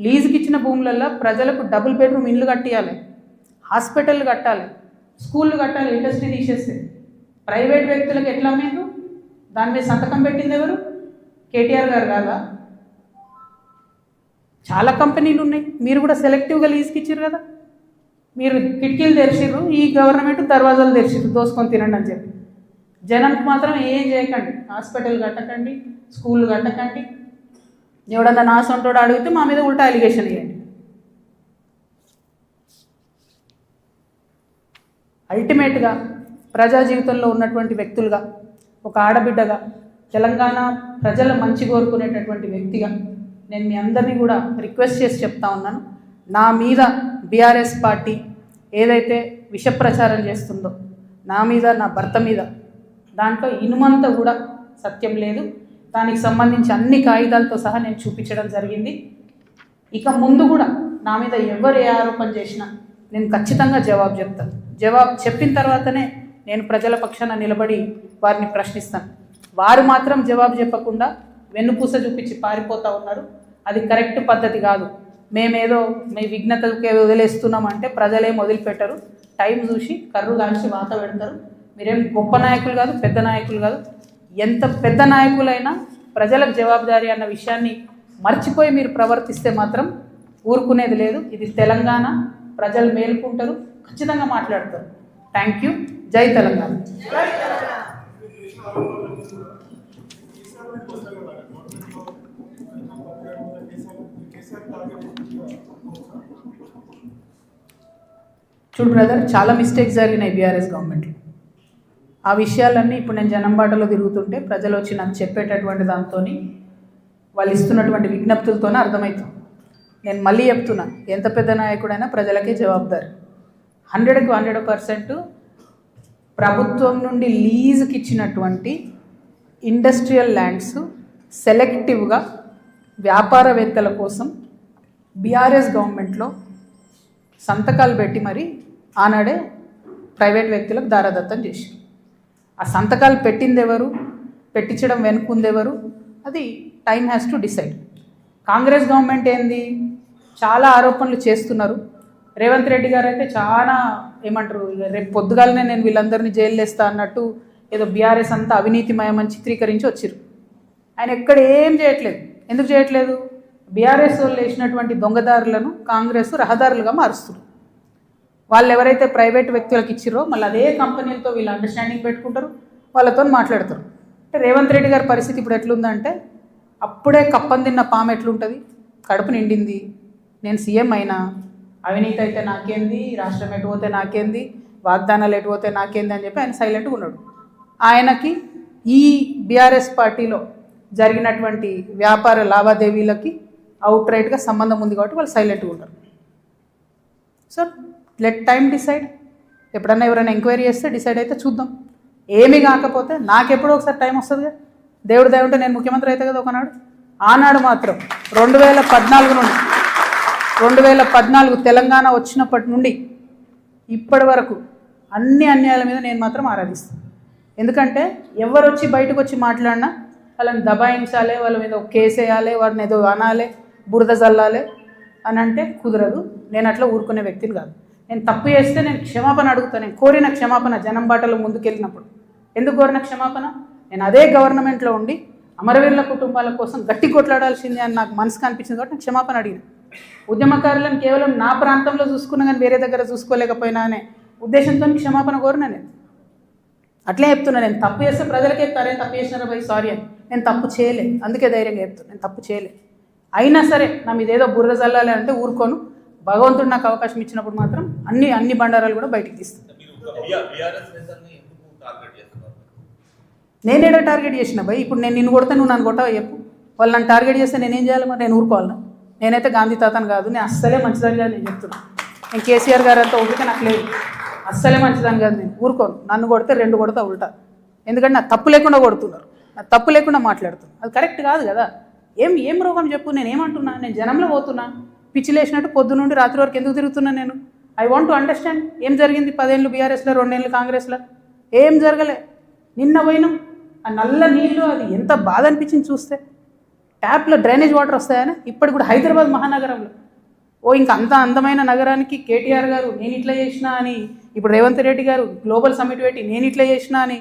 లీజుకి ఇచ్చిన భూములలో ప్రజలకు డబుల్ బెడ్రూమ్ ఇండ్లు కట్టియాలి, హాస్పిటల్ కట్టాలి, స్కూళ్ళు కట్టాలి. ఇండస్ట్రీ తీసేస్తే ప్రైవేట్ వ్యక్తులకు ఎట్లా అమ్మేందు? దాని మీద సంతకం పెట్టింది ఎవరు? కేటీఆర్ గారు కాదా? చాలా కంపెనీలు ఉన్నాయి, మీరు కూడా సెలెక్టివ్గా లీజుకి ఇచ్చారు కదా. మీరు కిటికీలు తెరిచిర్రు, ఈ గవర్నమెంట్ దర్వాజాలు తెరిచిర్రు దోసుకొని తినండి అని చెప్పి. జనానికి మాత్రం ఏం చేయకండి, హాస్పిటల్ కట్టకండి, స్కూళ్ళు కట్టకండి. ఎవడన్నా నా సొంతోడు అడిగితే మా మీద ఉల్టా అలిగేషన్ ఇవ్వండి. అల్టిమేట్గా ప్రజా జీవితంలో ఉన్నటువంటి వ్యక్తులుగా, ఒక ఆడబిడ్డగా, తెలంగాణ ప్రజల మంచి కోరుకునేటటువంటి వ్యక్తిగా నేను మీ అందరినీ కూడా రిక్వెస్ట్ చేసి చెప్తా ఉన్నాను. నా మీద బీఆర్ఎస్ పార్టీ ఏదైతే విష ప్రచారం చేస్తుందో నా మీద, నా భర్త మీద, దాంట్లో ఇనుమంతా కూడా సత్యం లేదు. దానికి సంబంధించి అన్ని కాగితాలతో సహా నేను చూపించడం జరిగింది. ఇక ముందు కూడా నా మీద ఎవరు ఏ ఆరోపణ చేసినా నేను ఖచ్చితంగా జవాబు చెప్తాను. జవాబు చెప్పిన తర్వాతనే నేను ప్రజల పక్షాన నిలబడి వారిని ప్రశ్నిస్తాను. వారు మాత్రం జవాబు చెప్పకుండా వెన్నుపూస చూపించి పారిపోతూ ఉన్నారు. అది కరెక్ట్ పద్ధతి కాదు. మేమేదో మీ విఘ్నతకే వదిలేస్తున్నామంటే ప్రజలేం వదిలిపెట్టరు. టైం చూసి కర్రు కాల్చి వాత పెడతారు. మీరేం గొప్ప నాయకులు కాదు, పెద్ద నాయకులు కాదు. ఎంత పెద్ద నాయకులైనా ప్రజలకు జవాబుదారీ అన్న విషయాన్ని మర్చిపోయి మీరు ప్రవర్తిస్తే మాత్రం ఊరుకునేది లేదు. ఇది తెలంగాణ, ప్రజలు మేలుకుంటారు, ఖచ్చితంగా మాట్లాడతారు. Thank you. జై తెలంగాణ. చూడు బ్రదర్, చాలా మిస్టేక్స్ జరిగినాయి బీఆర్ఎస్ గవర్నమెంట్లో. ఆ విషయాలన్నీ ఇప్పుడు నేను జనం బాటలో తిరుగుతుంటే ప్రజలు వచ్చి నాకు చెప్పేటటువంటి దాంతో, వాళ్ళు ఇస్తున్నటువంటి విజ్ఞప్తులతోనే అర్థమవుతుంది. నేను మళ్ళీ చెప్తున్నా, ఎంత పెద్ద నాయకుడైనా ప్రజలకే జవాబుదారి. 100కి 100% ప్రభుత్వం నుండి లీజుకి ఇచ్చినటువంటి ఇండస్ట్రియల్ ల్యాండ్స్ సెలెక్టివ్గా వ్యాపారవేత్తల కోసం బీఆర్ఎస్ గవర్నమెంట్లో సంతకాలు పెట్టి మరి ఆనాడే ప్రైవేట్ వ్యక్తులకు దారాదత్తం చేశారు. ఆ సంతకాలు పెట్టింది ఎవరు, పెట్టించడం వెనుకుంది ఎవరు, అది time has to decide. Congress government ఏంది, చాలా ఆరోపణలు చేస్తున్నారు. రేవంత్ రెడ్డి గారు అయితే చాలా ఏమంటారు, రేపు పొద్దుగాలనే నేను వీళ్ళందరినీ జైలు వేస్తా అన్నట్టు ఏదో బీఆర్ఎస్ అంతా అవినీతిమయమని చిత్రీకరించి వచ్చారు. ఆయన ఎక్కడ ఏం చేయట్లేదు. ఎందుకు చేయట్లేదు? బీఆర్ఎస్ వాళ్ళు వేసినటువంటి దొంగదారులను కాంగ్రెస్ రహదారులుగా మారుస్తారు. వాళ్ళు ఎవరైతే ప్రైవేట్ వ్యక్తులకు ఇచ్చిరో మళ్ళీ అదే కంపెనీలతో వీళ్ళు అండర్స్టాండింగ్ పెట్టుకుంటారు, వాళ్ళతో మాట్లాడతారు. అంటే రేవంత్ రెడ్డి గారి పరిస్థితి ఇప్పుడు ఎట్లుందంటే, అప్పుడే కప్పం తిన్న పాము ఎట్లుంటుంది, కడుపు నిండింది, నేను సీఎం అయినా, అవినీతి అయితే నాకేంది, రాష్ట్రం ఎటు పోతే నాకేంది, వాగ్దానాలు ఎటు పోతే నాకేంది అని చెప్పి ఆయన సైలెంట్గా ఉన్నాడు. ఆయనకి ఈ బీఆర్ఎస్ పార్టీలో జరిగినటువంటి వ్యాపార లావాదేవీలకి అవుట్ రైట్గా సంబంధం ఉంది కాబట్టి వాళ్ళు సైలెంట్గా ఉంటారు. So let time decide. ఎప్పుడన్నా ఎవరైనా ఎంక్వైరీ చేస్తే డిసైడ్ అయితే చూద్దాం. ఏమీ కాకపోతే నాకెప్పుడో ఒకసారి టైం వస్తుందిగా, దేవుడు దయ ఉంటే నేను ముఖ్యమంత్రి అయితే కదా ఒకనాడు. ఆనాడు మాత్రం 2014 తెలంగాణ వచ్చినప్పటి నుండి ఇప్పటి వరకు అన్ని అన్యాయాల మీద నేను మాత్రం ఆరాధిస్తాను. ఎందుకంటే ఎవరు వచ్చి బయటకు వచ్చి మాట్లాడినా వాళ్ళని దబాయించాలి, వాళ్ళ మీద ఒక కేసు వేయాలి, వారిని ఏదో అనాలి, బురద జల్లాలి అని అంటే కుదరదు. నేను అట్లా ఊరుకునే వ్యక్తిని కాదు. నేను తప్పు చేస్తే నేను క్షమాపణ అడుగుతాను. నేను కోరిన క్షమాపణ జనం బాటలో ముందుకెళ్ళినప్పుడు. ఎందుకు కోరిన క్షమాపణ? నేను అదే గవర్నమెంట్లో ఉండి అమరవీరుల కుటుంబాల కోసం గట్టి కొట్లాడాల్సిందే అని నాకు మనసుకు అనిపించింది కాబట్టి నేను క్షమాపణ అడిగిన. ఉద్యమకారులను కేవలం నా ప్రాంతంలో చూసుకున్నా కానీ వేరే దగ్గర చూసుకోలేకపోయినా అనే ఉద్దేశంతో క్షమాపణ కోరిన. అట్లే చెప్తున్నా, నేను తప్పు చేస్తే ప్రజలకే చెప్తారే తప్పు చేసినారా భయ్ సారీ అని. నేను తప్పు చేయలే, అందుకే ధైర్యంగా చెప్తాను నేను తప్పు చేయలే. అయినా సరే నా మీద ఏదో బుర్ర జల్లాలి అంటే ఊరుకోను. భగవంతుడు నాకు అవకాశం ఇచ్చినప్పుడు మాత్రం అన్ని బండారాలు కూడా బయటికి తీస్తాను. నేనేడో టార్గెట్ చేసిన భయ్. ఇప్పుడు నేను నిన్ను కొడితే నువ్వు నన్ను కొట్టావు చెప్పు. వాళ్ళు నన్ను టార్గెట్ చేస్తే నేనేం చేయాలి మరి? నేను ఊరుకోవాలన్నా? నేనైతే గాంధీ తాతను కాదు, నేను అస్సలే మంచిదని కాదు. నేను చెప్తున్నా, నేను కేసీఆర్ గారు అంతా ఓపిక నాకు లేదు, అస్సలే మంచిదని కాదు. నేను ఊరుకోను. నన్ను కొడితే 2 కొడతా ఉల్టా. ఎందుకంటే నా తప్పు లేకుండా కొడుతున్నారు, నా తప్పు లేకుండా మాట్లాడుతున్నారు. అది కరెక్ట్ కాదు కదా. ఏం రోగం చెప్పు? నేను ఏమంటున్నా? నేను జనంలో పోతున్నా, పిచ్చిలేసినట్టు పొద్దు నుండి రాత్రి వరకు ఎందుకు తిరుగుతున్నా నేను? ఐ వాంట్ టు అండర్స్టాండ్ ఏం జరిగింది. 10 ఏళ్ళు బీఆర్ఎస్లో, 2 ఏళ్ళు కాంగ్రెస్లో ఏం జరగలే. నిన్న పోయినాం, ఆ నల్ల నీళ్ళు, అది ఎంత బాధ అనిపించింది చూస్తే. ట్యాప్లో డ్రైనేజ్ వాటర్ వస్తాయని ఇప్పటికి కూడా హైదరాబాద్ మహానగరంలో ఇంకా అంత అందమైన నగరానికి కేటీఆర్ గారు నేను ఇట్లా చేసినా అని, ఇప్పుడు రేవంత్ రెడ్డి గారు గ్లోబల్ సమ్మిట్ పెట్టి నేను ఇట్లా చేసినా అని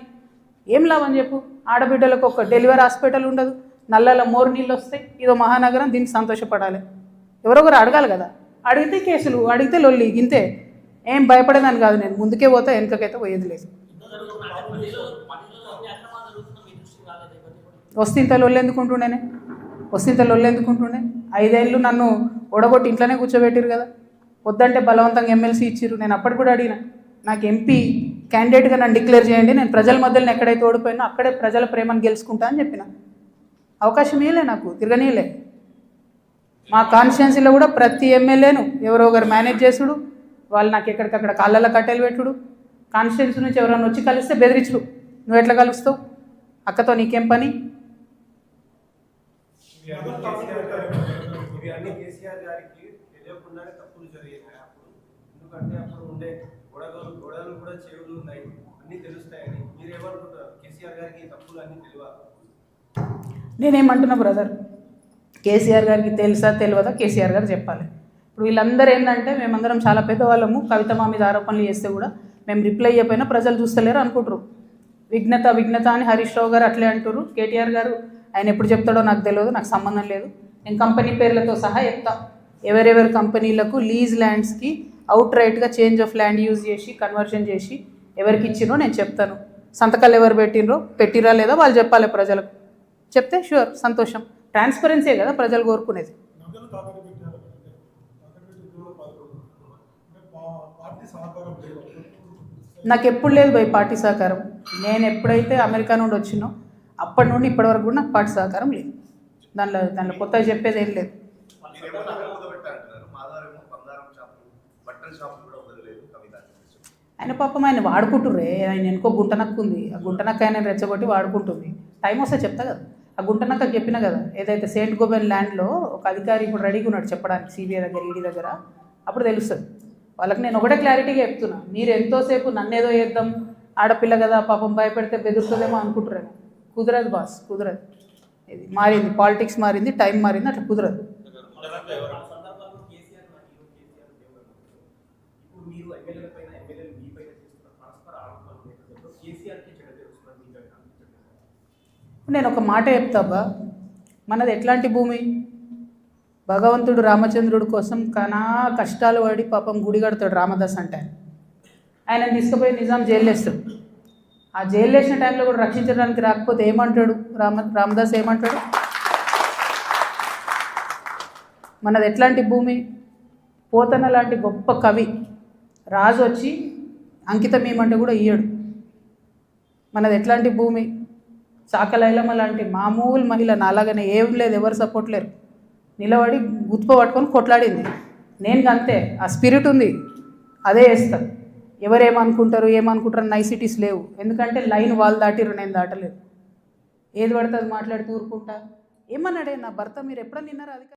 ఏం లాభం చెప్పు? ఆడబిడ్డలకు ఒక డెలివరీ హాస్పిటల్ ఉండదు, నల్లల మోరు నీళ్ళు వస్తాయి, ఇదో మహానగరం, దీనికి సంతోషపడాలి. ఎవరొకరు అడగాలి కదా, అడిగితే కేసులు, అడిగితే లొల్లి, ఇంతే. ఏం భయపడేదాన్ని కాదు నేను, ముందుకే పోతా, వెనుకకైతే పోయేది లేదు. వస్తే లొల్లెందుకుంటుండేనే, వస్తే లొల్లెందుకుంటుండే? 5 ఏళ్ళు నన్ను ఓడగొట్టి ఇంట్లోనే కూర్చోబెట్టిరు కదా, వద్దంటే బలవంతంగా ఎమ్మెల్సీ ఇచ్చిర్రు. నేను అప్పటికి కూడా అడిగిన, నాకు ఎంపీ క్యాండిడేట్గా నన్ను డిక్లేర్ చేయండి, నేను ప్రజల మధ్యలో ఎక్కడైతే ఓడిపోయినా అక్కడే ప్రజల ప్రేమను గెలుచుకుంటా అని చెప్పిన. అవకాశం ఇవ్వలే, నాకు తిరగనీయలే. మా కాన్స్టిట్యున్సీలో కూడా ప్రతి ఎమ్మెల్యేను ఎవరో ఒకరు మేనేజ్ చేసుడు, వాళ్ళు నాకు ఎక్కడికక్కడ కాళ్ళల్లో కట్టెలు పెట్టుడు, కాన్స్టిట్యున్సీ నుంచి ఎవరైనా వచ్చి కలిస్తే బెదిరించుడు, నువ్వు ఎట్లా కలుస్తావు, అక్కతో నీకేం పని? నేనేమంటున్నా బ్రదర్, కేసీఆర్ గారికి తెలుసా తెలియదా కేసీఆర్ గారు చెప్పాలి. ఇప్పుడు వీళ్ళందరూ ఏంటంటే మేమందరం చాలా పెద్దవాళ్ళము, కవిత మా మీద ఆరోపణలు చేస్తే కూడా మేము రిప్లై అయిపోయినా ప్రజలు చూస్తలేరు అనుకుంటారు. విఘ్నత అని హరీష్ రావు గారు అట్లే అంటారు. కేటీఆర్ గారు ఆయన ఎప్పుడు చెప్తాడో నాకు తెలియదు, నాకు సంబంధం లేదు. నేను కంపెనీ పేర్లతో సహా చెప్తా, ఎవరెవరి కంపెనీలకు లీజ్ ల్యాండ్స్కి అవుట్ రైట్గా చేంజ్ ఆఫ్ ల్యాండ్ యూజ్ చేసి కన్వర్షన్ చేసి ఎవరికి ఇచ్చినో నేను చెప్తాను. సంతకాలు ఎవరు పెట్టిరా లేదా వాళ్ళు చెప్పాలి ప్రజలకు. చెప్తే షూర్ సంతోషం. ట్రాన్స్పరెన్సీ కదా ప్రజలు కోరుకునేది. నాకు ఎప్పుడు లేదు భయ్ పార్టీ సహకారం. నేను ఎప్పుడైతే అమెరికా నుండి వచ్చినో అప్పటి నుండి ఇప్పటి వరకు కూడా నాకు పార్టీ సహకారం లేదు. దానిలో కొత్తగా చెప్పేది ఏం లేదు. ఆయన పాపం ఆయన వాడుకుంటుర్రే, ఆయన ఎనుకో గుంటనక్కు ఉంది, ఆ గుంటనక్క ఆయన రెచ్చగొట్టి వాడుకుంటుంది. టైం వస్తే చెప్తా కదా, ఆ గుంటనక్క చెప్పిన కదా, ఏదైతే సెయింట్ గోబెన్ ల్యాండ్లో ఒక అధికారి ఇప్పుడు రెడీగా ఉన్నాడు చెప్పడానికి సిబిఐ దగ్గర ఈడీ దగ్గర, అప్పుడు తెలుస్తుంది వాళ్ళకి. నేను ఒకటే క్లారిటీగా చెప్తున్నా, మీరు ఎంతోసేపు నన్నేదో చేద్దాం, ఆడపిల్ల కదా పాపం భయపెడితే బెదురుతుందేమో అనుకుంటున్నాను. కుదరదు బాస్, కుదరదు. ఇది మారింది, పాలిటిక్స్ మారింది, టైం మారింది, అట్లా కుదరదు. నేను ఒక మాట చెప్తాబా, మనది ఎట్లాంటి భూమి? భగవంతుడు రామచంద్రుడి కోసం కనా కష్టాలు పడి పాపం గుడి కడతాడు రామదాస్ అంటే, ఆయన తీసుకుపోయి నిజాం జైలు వేస్తాడు. ఆ జైలు వేసిన టైంలో కూడా రక్షించడానికి రాకపోతే ఏమంటాడు రామదాస్ ఏమంటాడు? మనది ఎట్లాంటి భూమి? పోతన లాంటి గొప్ప కవి రాజు వచ్చి అంకితం ఏమంటే కూడా ఇయ్యడు. మనది ఎట్లాంటి భూమి? చాకలైలమ్మ లాంటి మామూలు మహిళ నాలాగానే ఏం లేదు, ఎవరు సపోర్ట్ లేరు, నిలబడి గుత్ప పట్టుకొని కొట్లాడింది. నేను అంతే, ఆ స్పిరిట్ ఉంది, అదే వేస్తాను. ఎవరేమనుకుంటారు ఏమనుకుంటారు నైసిటీస్ లేవు, ఎందుకంటే లైన్ వాళ్ళు దాటిరు, నేను దాటలేదు. ఏది పడితే అది మాట్లాడి ఊరుకుంటా. ఏమన్నాడే నా భర్త, మీరు ఎప్పుడన్నా విన్నారా? అది